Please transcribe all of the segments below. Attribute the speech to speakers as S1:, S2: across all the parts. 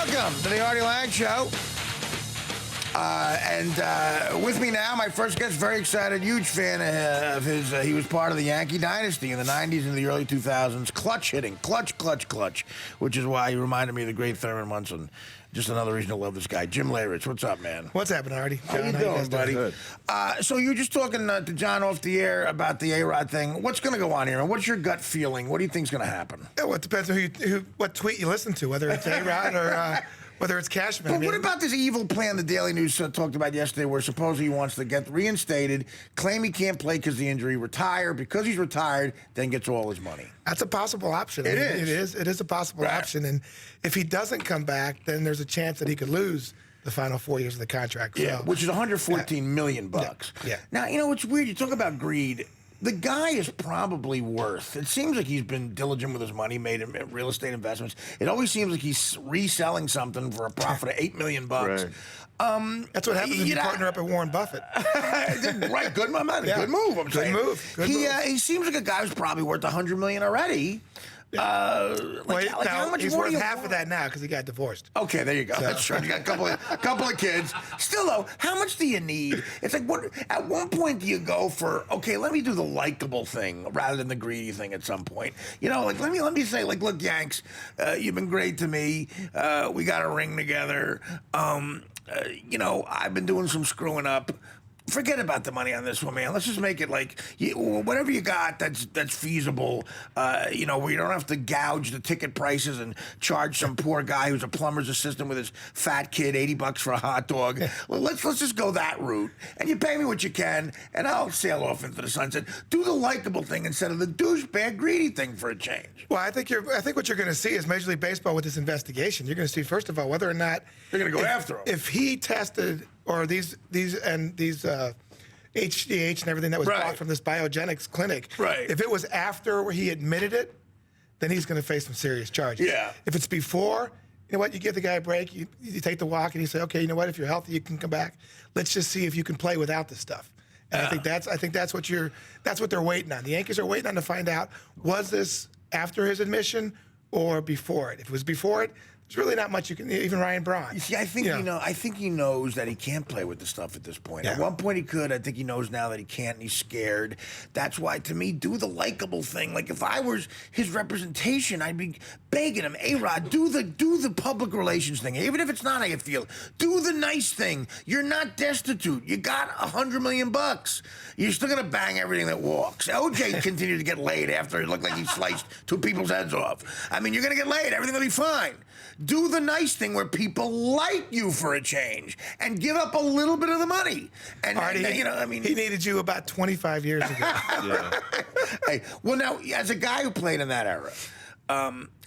S1: Welcome to the Artie Lange Show. And with me now, my first guest, very excited, huge fan of his. He was part of the Yankee dynasty in the 90s and the early 2000s. Clutch hitting, clutch, which is why he reminded me of the great Thurman Munson. Just another reason to love this guy. Jim Leyritz, what's up, man?
S2: What's happening, Artie?
S1: How you doing, buddy?
S2: Good.
S1: So you were just talking to John off the air about the A-Rod thing. What's going to go on here? And what's your gut feeling? What do you think's going to happen?
S2: Yeah, well, it depends on what tweet you listen to, whether it's A-Rod or whether it's Cashman.
S1: But what about this evil plan the Daily News talked about yesterday, where supposedly he wants to get reinstated, claim he can't play because of the injury, retire, because he's retired, then gets all his money?
S2: That's a possible option.
S1: It is.
S2: It is a possible option. And if he doesn't come back, then there's a chance that he could lose the final 4 years of the contract.
S1: Yeah,
S2: so,
S1: which is $114 million bucks.
S2: Yeah.
S1: Now, you know, it's weird. You talk about greed. The guy is probably worth, it seems like he's been diligent with his money, made real estate investments. It always seems like he's reselling something for a profit of $8 million bucks.
S2: Right. That's what happens when you partner up with Warren Buffett.
S1: Right, good move, I'm saying.
S2: Good move.
S1: He seems like a guy who's probably worth $100 million already. How much
S2: he's
S1: more
S2: worth
S1: do you
S2: half
S1: want?
S2: of that now because he got divorced.
S1: Okay, there you go. That's true. You got a couple of kids. Still, though, how much do you need? It's like, what? At one point, do you go for, okay, let me do the likable thing rather than the greedy thing at some point? You know, like, let me say, like, look, Yanks, you've been great to me. We got a ring together. You know, I've been doing some screwing up. Forget about the money on this one, man. Let's just make it like whatever you got that's feasible. You know, where you don't have to gouge the ticket prices and charge some poor guy who's a plumber's assistant with his fat kid $80 for a hot dog. Well, let's just go that route, and you pay me what you can, and I'll sail off into the sunset. Do the likable thing instead of the douchebag greedy thing for a change.
S2: Well, I think what you're going to see is Major League Baseball with this investigation. You're going to see, first of all, whether or not
S1: they're going to go after him.
S2: If he tested, or these HGH and everything that was bought from this biogenics clinic.
S1: Right.
S2: If it was after where he admitted it, then he's going to face some serious charges.
S1: Yeah.
S2: If it's before, you know what? You give the guy a break. You take the walk, and you say, okay, you know what? If you're healthy, you can come back. Let's just see if you can play without this stuff. And I think that's what they're waiting on. The Yankees are waiting on to find out, was this after his admission or before it? If it was before it, there's really not much you can. Even Ryan Braun.
S1: You see, I think I think he knows that he can't play with the stuff at this point.
S2: Yeah.
S1: At one point he could. I think he knows now that he can't, and he's scared. That's why, to me, do the likable thing. Like, if I was his representation, I'd be begging him, A-Rod, do the public relations thing, even if it's not how you feel. Do the nice thing. You're not destitute. You got $100 million bucks. You're still gonna bang everything that walks. OJ continued to get laid after it looked like he sliced two people's heads off. I mean, you're gonna get laid. Everything will be fine. Do the nice thing where people like you for a change and give up a little bit of the money. And,
S2: Artie,
S1: you know, I mean,
S2: he needed you about 25 years ago.
S1: Hey, well, now, as a guy who played in that era,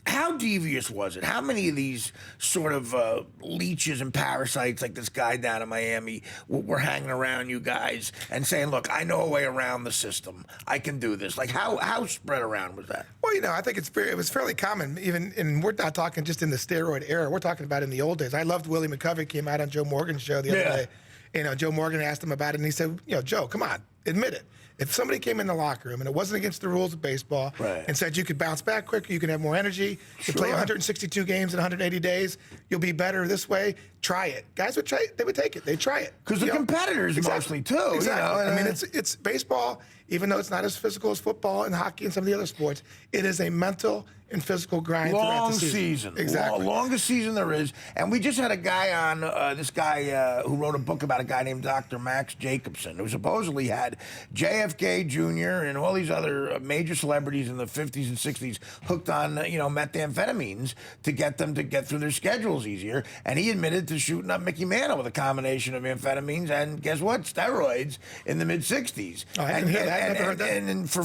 S1: how devious was it? How many of these sort of leeches and parasites like this guy down in Miami were hanging around you guys and saying, look, I know a way around the system. I can do this. Like, how spread around was that?
S2: Well, you know, I think it was fairly common, even, and we're not talking just in the steroid era. We're talking about in the old days. I loved Willie McCovey, came out on Joe Morgan's show the other day. You know, Joe Morgan asked him about it, and he said, you know, Joe, come on, admit it. If somebody came in the locker room and it wasn't against the rules of baseball and said you could bounce back quicker, you can have more energy, you play 162 games in 180 days, you'll be better this way, try it. Guys would try it. They would take it. They'd try it.
S1: Because the competitors mostly, too.
S2: Exactly.
S1: You know?
S2: I mean, it's baseball, even though it's not as physical as football and hockey and some of the other sports, it is a mental and physical grind throughout the season. Exactly.
S1: Longest season there is. And we just had a guy on, this guy who wrote a book about a guy named Dr. Max Jacobson, who supposedly had JFK Jr. and all these other major celebrities in the 50s and 60s hooked on, you know, methamphetamines to get them to get through their schedules easier. And he admitted to shooting up Mickey Mantle with a combination of amphetamines and, guess what, steroids in the mid-60s.
S2: Oh, I didn't hear that. I never heard that.
S1: And for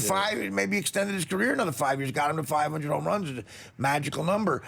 S1: maybe extended his career another 5 years, got him to 500 home runs, is a magical number.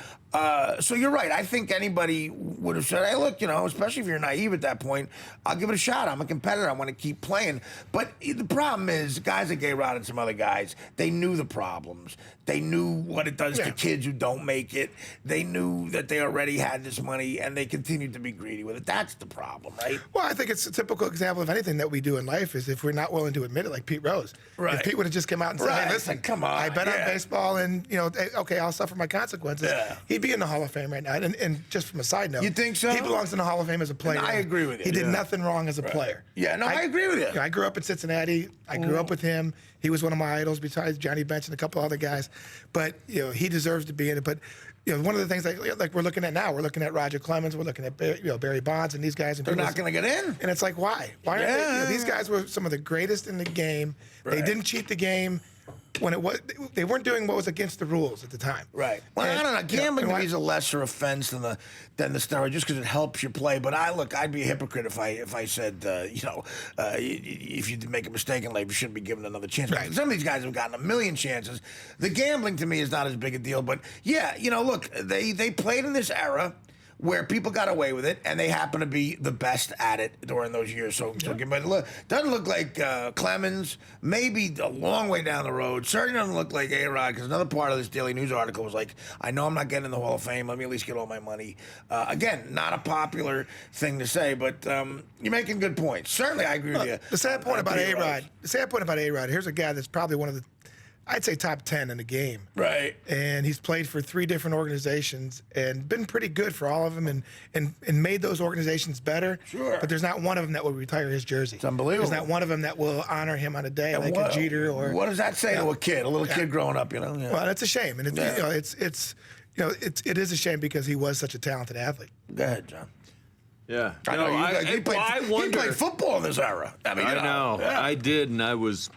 S1: So you're right. I think anybody would have said, hey, look, you know, especially if you're naive at that point, I'll give it a shot. I'm a competitor. I want to keep playing. But the problem is, guys like A-Rod and some other guys, they knew the problems. They knew what it does to kids who don't make it. They knew that they already had this money, and they continued to be greedy with it. That's the problem, right?
S2: Well, I think it's a typical example of anything that we do in life is if we're not willing to admit it, like Pete Rose.
S1: Right.
S2: If Pete would have just come out and said, hey, listen,
S1: come on.
S2: I bet on baseball and, you know, okay, I'll suffer my consequences. He'd be in the Hall of Fame right now. And just from a side note,
S1: You think so?
S2: He belongs in the Hall of Fame as a player.
S1: I agree with you.
S2: He did nothing wrong as a player.
S1: Yeah, no, I agree with you.
S2: I grew up in Cincinnati. I grew up with him. He was one of my idols besides Johnny Bench and a couple other guys. But he deserves to be in it. But one of the things like we're looking at now, we're looking at Roger Clemens, we're looking at Barry Bonds and these guys. And
S1: They're not going to get in.
S2: And it's like, why? Why aren't they? These guys were some of the greatest in the game. Right. They didn't cheat the game. When they weren't doing what was against the rules at the time.
S1: Right. Well, I don't know. Gambling is a lesser offense than the steroid, just because it helps you play. But I'd be a hypocrite if I said, if you make a mistake in life, you shouldn't be given another chance. Right. Some of these guys have gotten a million chances. The gambling to me is not as big a deal. But yeah, look, they played in this era where people got away with it, and they happen to be the best at it during those years. So but look, doesn't look like Clemens, maybe a long way down the road. Certainly doesn't look like A-Rod, because another part of this Daily News article was like, I know I'm not getting in the Hall of Fame. Let me at least get all my money. Again, not a popular thing to say, but you're making good points. Certainly, I agree with you.
S2: The sad point about A-Rod, here's a guy that's probably one of the, I'd say top 10 in the game.
S1: Right.
S2: And he's played for 3 different organizations and been pretty good for all of them and made those organizations better.
S1: Sure.
S2: But there's not one of them that will retire his jersey.
S1: It's unbelievable.
S2: There's not one of them that will honor him on a day like a Jeter or.
S1: What does that say to a kid, a little kid growing up, Yeah.
S2: Well, that's a shame. And it is a shame because he was such a talented athlete.
S1: Go ahead, John.
S3: Yeah.
S1: He played football in this era. I know.
S3: Yeah. I did, and I was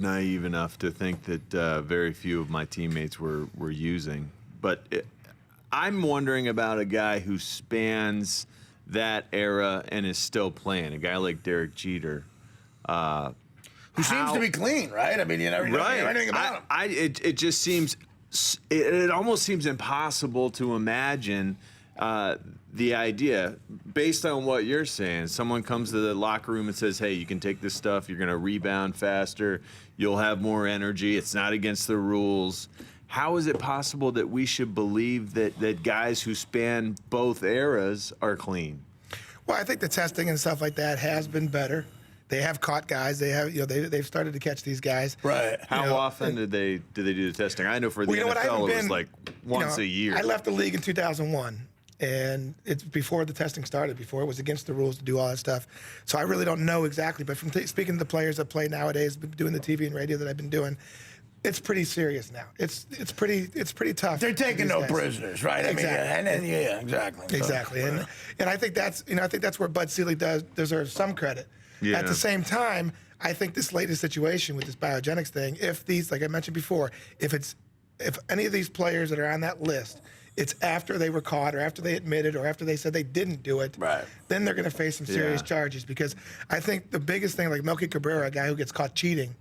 S3: naive enough to think that very few of my teammates were using. But I'm wondering about a guy who spans that era and is still playing, a guy like Derek Jeter.
S1: Who seems to be clean, right? I mean, you never know anything about him.
S3: It just seems, it almost seems impossible to imagine the idea, based on what you're saying, someone comes to the locker room and says, hey, you can take this stuff, you're going to rebound faster, you'll have more energy, it's not against the rules. How is it possible that we should believe that guys who span both eras are clean?
S2: Well, I think the testing and stuff like that has been better. They have caught guys. They have, they've started to catch these guys.
S1: Right.
S3: How often do they do the testing? I know for the NFL it was like once a year.
S2: I left the league in 2001. And it's before the testing started, before it was against the rules to do all that stuff. So I really don't know exactly. But from speaking to the players that play nowadays, doing the TV and radio that I've been doing, it's pretty serious now. It's pretty tough.
S1: They're taking no prisoners, right?
S2: Exactly.
S1: I mean, exactly.
S2: Exactly. And I think that's where Bud Selig deserves some credit.
S3: Yeah.
S2: At the same time, I think this latest situation with this biogenics thing, if these, like I mentioned before, if any of these players that are on that list, it's after they were caught or after they admitted or after they said they didn't do it,
S1: right,
S2: then they're going to face some serious charges. Because I think the biggest thing, like Melky Cabrera, a guy who gets caught cheating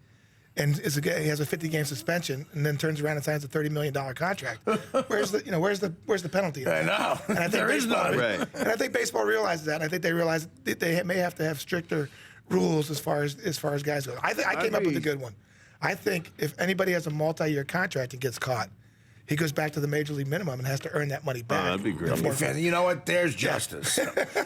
S2: and he has a 50-game suspension and then turns around and signs a $30 million contract. Where's the penalty?
S1: I know.
S2: And I think
S1: there is none.
S3: Right.
S2: And I think baseball realizes that. And I think they realize that they may have to have stricter rules as far as guys go. I came up with a good one. I think if anybody has a multi-year contract and gets caught, he goes back to the major league minimum and has to earn that money back.
S3: Oh, that'd be great.
S1: You know what? There's justice.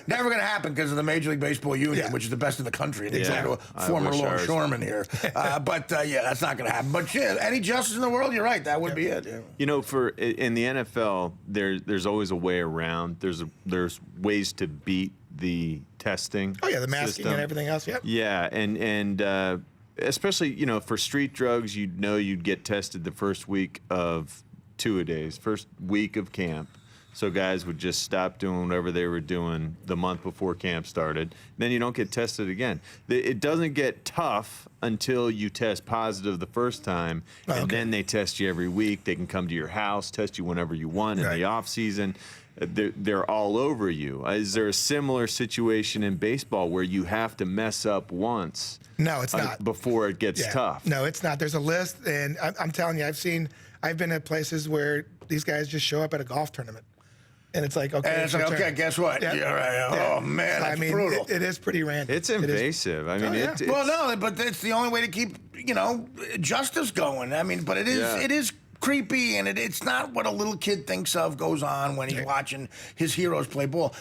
S1: Never going to happen because of the Major League Baseball Union, which is the best in the country. And exactly. Former longshoreman here. But that's not going to happen. But any justice in the world, you're right. That would be it. Yeah.
S3: In the NFL, there's always a way around. There's ways to beat the testing.
S2: Oh yeah, the masking
S3: system.
S2: And everything else. Yeah.
S3: Yeah, and especially for street drugs, you'd get tested the first week of two-a-days, first week of camp. So guys would just stop doing whatever they were doing the month before camp started. Then you don't get tested again. It doesn't get tough until you test positive the first time, and then they test you every week. They can come to your house, test you whenever you want in the off season. They're all over you. Is there a similar situation in baseball where you have to mess up once?
S2: No, it's not.
S3: Before it gets tough.
S2: No, it's not. There's a list, and I'm telling you, I've been at places where these guys just show up at a golf tournament. And it's like, okay.
S1: And it's like, okay, guess what?
S2: Yeah.
S1: You're right. Oh, man, that's brutal.
S2: It is pretty random.
S3: It's invasive.
S1: Well, no, but it's the only way to keep, justice going. I mean, but it is creepy, and it's not what a little kid thinks of goes on when he's watching his heroes play ball.